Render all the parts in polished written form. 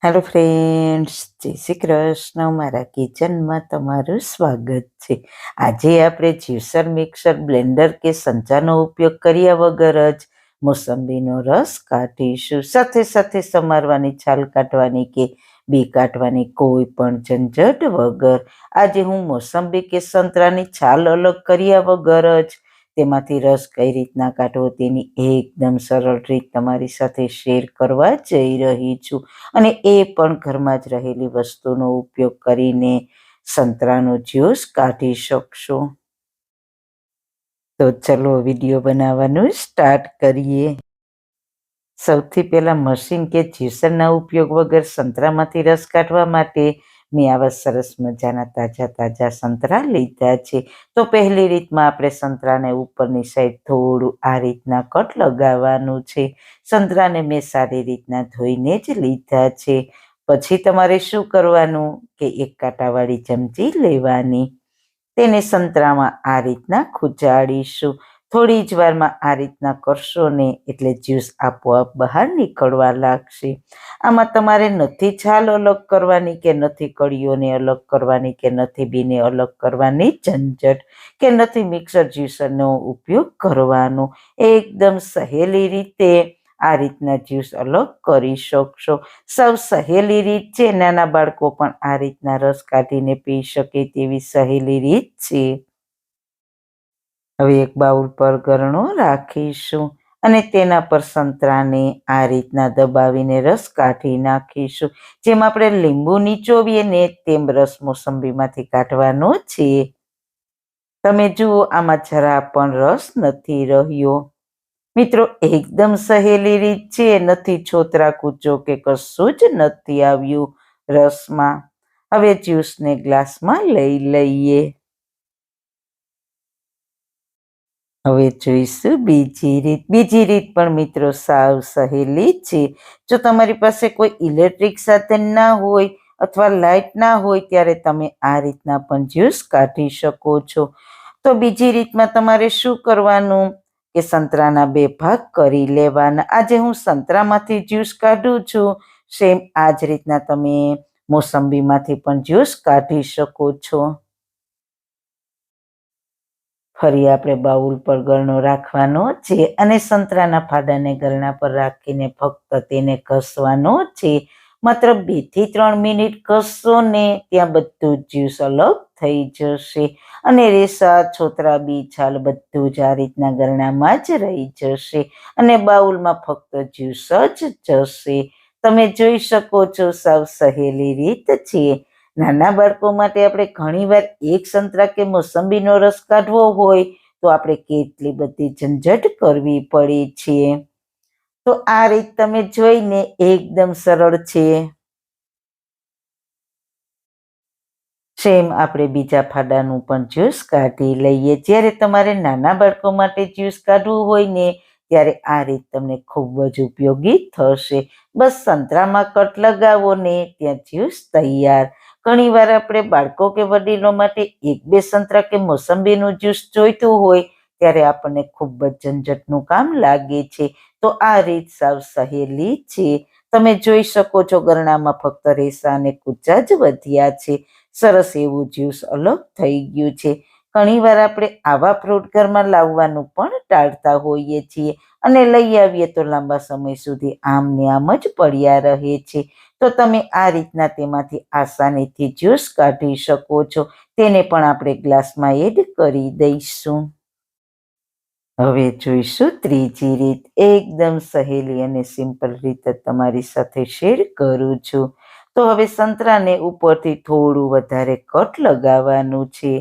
Hello friends, જય શ્રી કૃષ્ણ. મારા કિચનમાં તમારું સ્વાગત છે. આજે આપણે જ્યુસર, મિક્સર, બ્લેન્ડર કે સંચાનો ઉપયોગ કર્યા વગર જ મોસંબીનો રસ કાઢીશું. સાથે સાથે સમારવાની, છાલ કાઢવાની કે બી કાઢવાની કોઈ પણ ઝંઝટ વગર. આજે હું મોસંબી કે સંતરાની છાલ અલગ કર્યા વગર જ તેમાંથી રસ કઈ રીતના કાઢવો તેની એકદમ સરળ રીત તમારી સાથે શેર કરવા જઈ રહી છું. અને એ પણ ઘરમાં જ રહેલી વસ્તુનો ઉપયોગ કરીને સંતરાનો જ્યુસ કાઢી શકશો. તો ચલો વિડીયો બનાવવાનું સ્ટાર્ટ કરીએ. સૌથી પહેલા મશીન કે જ્યુસરના ઉપયોગ વગર સંતરામાંથી રસ કાઢવા માટે મેં આવા સરસ મજાના તાજા તાજા સંતરા લીધા છે. તો પહેલી રીતમાં આપણે સંતરાને ઉપરની સાઈડ થોડું આ રીતના કટ લગાવવાનું છે. સંતરાને મેં સારી રીતના ધોઈને જ લીધા છે. પછી તમારે શું કરવાનું કે એક કાંટાવાળી ચમચી લેવાની, તેને સંતરામાં આ રીતના ખૂંચાડીશું. થોડી જ વારમાં આ રીતના કરશો ને એટલે જ્યુસ આપોઆપ બહાર નીકળવા લાગશે. આમાં તમારે નથી છાલ અલગ કરવાની કે નથી કળીઓને અલગ કરવાની કે નથી બીને અલગ કરવાની ઝંઝટ કે નથી મિક્સર જ્યુસરનો ઉપયોગ કરવાનો. એકદમ સહેલી રીતે આ રીતના જ્યુસ અલગ કરી શકશો. સૌ સહેલી રીત છે. નાના બાળકો પણ આ રીતના રસ કાઢીને પી શકે તેવી સહેલી રીત છે. હવે એક બાઉલ પર ગરણો રાખીશું અને તેના પર સંતરાને આ રીતના દબાવીને રસ કાઢી નાખીશું. જેમ આપણે લીંબુ નીચોવીએ ને તેમ રસ મોસંબીમાંથી કાઢવાનો છે. તમે જુઓ, આમાં જરા પણ રસ નથી રહ્યો. મિત્રો, એકદમ સહેલી રીત છે. નથી છોતરા કૂચો કે કશું જ નથી આવ્યું રસમાં. હવે જ્યુસને ગ્લાસમાં લઈ લઈએ. હવે જોઈશું બીજી રીત. બીજી રીત પણ મિત્રો સાવ સહેલી છે. જો તમારી પાસે કોઈ ઇલેક્ટ્રિક સાધન ના હોય અથવા લાઇટ ના હોય ત્યારે તમે આ રીતના પણ જ્યુસ કાઢી શકો છો. તો બીજી રીતમાં તમારે શું કરવાનું કે સંતરાના 2 ભાગ કરી લેવાના. આજે હું સંતરામાંથી જ્યુસ કાઢું છું. સેમ આ જ રીતના તમે મોસંબીમાંથી પણ જ્યુસ કાઢી શકો છો. ફરી આપણે બાઉલ પર ગળણો રાખવાનો છે અને સંતરાના ફાડાને ગળણા પર રાખીને ફક્ત તેને ઘસવાનો છે. માત્ર 2 થી 3 મિનિટ ઘસશો ને ત્યાં બધું જ જ્યુસ અલગ થઈ જશે અને રેસા, છોતરા, બી, છાલ બધું જ આ રીતના ગળણામાં જ રહી જશે અને બાઉલમાં ફક્ત જ્યુસ જ જશે. તમે જોઈ શકો છો, સાવ સહેલી રીત છે. નાના બાળકો માટે આપણે ઘણીવાર એક સંતરા કે મોસંબીનો રસ કાઢવો હોય તો આપણે કેટલી બધી ઝંઝટ કરવી પડે છે. તો આ રીત તમે જોઈને એકદમ સરળ છે. સેમ આપણે બીજા ફાડાનું પણ જ્યુસ કાઢી લઈએ. જ્યારે તમારે નાના બાળકો માટે જ્યુસ કાઢવું હોય ને ત્યારે આ રીત તમને ખૂબ જ ઉપયોગી થશે. બસ સંતરામાં કટ લગાવો ને ત્યાં જ્યુસ તૈયાર. ઘણીવાર આપણે બાળકો કે વડીલો માટે 1-2 સંતરા કે મોસંબીનું જ્યુસ જોઈતું હોય ત્યારે આપણને ખૂબ જ ઝંઝટનું કામ લાગે છે. તો આ રીત સાવ સહેલી છે. તમે જોઈ શકો છો, ગરણામાં ફક્ત રેસા અને કૂચા જ વધ્યા છે. સરસ એવું જ્યુસ અલગ થઈ ગયું છે. ઘણીવાર આપણે આવા ફ્રૂટ ઘરમાં લાવવાનું પણ ટાળતા હોઈએ છીએ અને લઈ આવીએ તો લાંબા સમય સુધી આમ ને આમ જ પડ્યા રહે છે. તો તમે આ રીતના તેમાંથી આસાનીથી જ્યુસ કાઢી શકો છો. તેને પણ આપણે ગ્લાસમાં એડ કરી દઈશું. હવે જોઈશું ત્રીજી રીત. એકદમ સહેલી અને સિમ્પલ રીતે તમારી સાથે શેર કરું છું. તો હવે સંતરાને ઉપરથી થોડું વધારે કટ લગાવવાનું છે.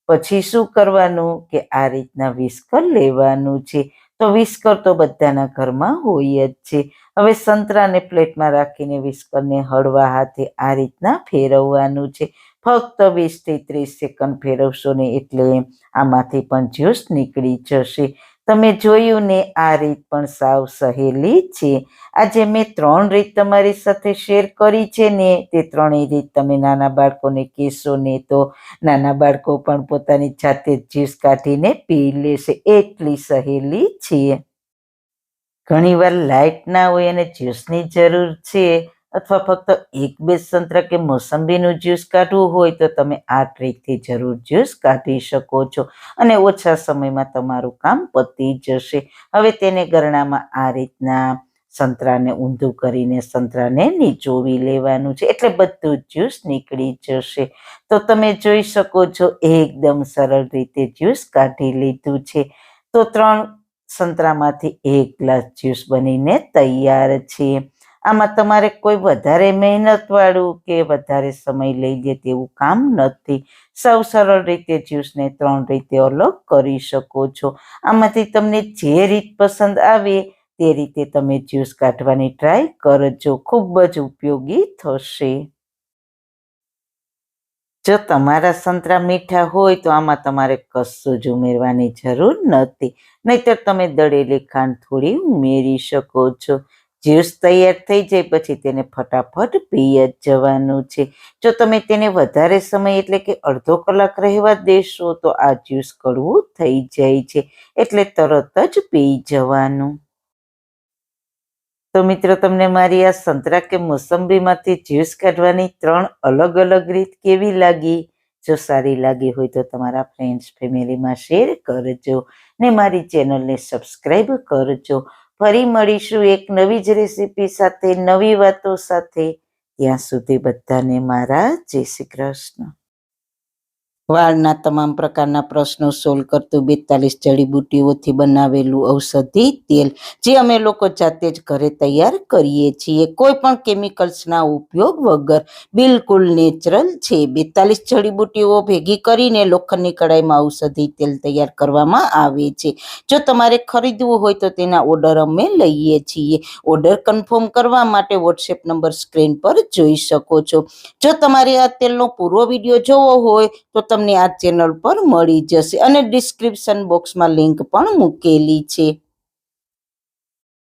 પછી શું કરવાનું કે આ રીતના વિસ્કર લેવાનું છે. તો વિસ્કર તો બધાના ઘરમાં હોય જ છે. હવે સંતરાને પ્લેટમાં રાખીને વિસ્કરને હળવા હાથે આ રીતના ફેરવવાનું છે. ફક્ત 20 થી 30 સેકન્ડ ફેરવશો ને એટલે આમાંથી પણ જ્યુસ નીકળી જશે. તમે જોયું ને, આ રીત પણ સાવ સહેલી છે. આજે મેં 3 રીત તમારી સાથે શેર કરી છે ને તે 3ય રીત તમે નાના બાળકોને કહેશો ને તો નાના બાળકો પણ પોતાની જાતે જ્યુસ કાઢીને પી લેશે. એટલી સહેલી છે. ઘણીવાર લાઇટ ના હોય અને જ્યુસની જરૂર છે અથવા ફક્ત એક બે સંતરા કે મોસંબીનું જ્યુસ કાઢવું હોય તો તમે આ ટ્રીકથી જરૂર જ્યુસ કાઢી શકો છો અને ઓછા સમયમાં તમારું કામ પતી જશે. હવે તેને ગરણામાં આ રીતના સંતરાને ઊંધું કરીને સંતરાને નીચોવી લેવાનું છે એટલે બધું જ્યુસ નીકળી જશે. તો તમે જોઈ શકો છો એકદમ સરળ રીતે જ્યુસ કાઢી લીધું છે. તો 3 સંતરામાંથી 1 ગ્લાસ જ્યુસ બનીને તૈયાર છે. આમાં તમારે કોઈ વધારે મહેનતવાળું કે વધારે સમય લઈ લે તેવું કામ નથી. સૌ સરળ રીતે જ્યુસને 3 રીતે અલગ કરી શકો છો. આમાંથી તમને જે રીત પસંદ આવે તે રીતે તમે જ્યુસ કાઢવાની ટ્રાય કરજો. ખૂબ જ ઉપયોગી થશે. જો તમારા સંતરા મીઠા હોય તો આમાં તમારે કશું જ ઉમેરવાની જરૂર નથી, નહીંતર તમે દળેલી ખાંડ થોડી ઉમેરી શકો છો. જ્યુસ તૈયાર થઈ જાય પછી તેને ફટાફટ પી જ જવાનું છે. જો તમે તેને વધારે સમય એટલે કે અડધો કલાક રહેવા દેશો તો આ જ્યુસ કડવું થઈ જાય છે, એટલે તરત જ પી જવાનું. તો મિત્રો, તમને મારી આ સંતરા કે મોસંબીમાંથી જ્યુસ કાઢવાની 3 અલગ અલગ રીત કેવી લાગી? જો સારી લાગી હોય તો તમારા ફ્રેન્ડ્સ ફેમિલીમાં શેર કરજો ને મારી ચેનલને સબસ્ક્રાઈબ કરજો. ફરી મળીશું એક નવી જ રેસીપી સાથે, નવી વાતો સાથે. ત્યાં સુધી બધાને મારા જય શ્રી કૃષ્ણ. વાળના તમામ પ્રકારના પ્રશ્નો સોલ્વ કરતું 42 જડીબુટ્ટીઓથી બનાવેલું ઔષધિ તેલ, જે અમે લોકો જાતે જ ઘરે તૈયાર કરીએ છીએ, કોઈ પણ કેમિકલ્સના ઉપયોગ વગર, બિલકુલ નેચરલ છે. 42 જડીબુટ્ટીઓ ભેગી કરીને લોખંડની કડાઈમાં ઔષધિ તેલ તૈયાર કરવામાં આવે છે. જો તમારે ખરીદવું હોય તો તેના ઓર્ડર અમે લઈએ છીએ. ઓર્ડર કન્ફર્મ કરવા માટે વોટ્સએપ નંબર સ્ક્રીન પર જોઈ શકો છો. જો તમારે આ તેલનો પૂરો વિડીયો જોવો હોય તો તમને આ ચેનલ પર મળી જશે અને ડિસ્ક્રિપ્શન બોક્સમાં લિંક પણ મૂકેલી છે.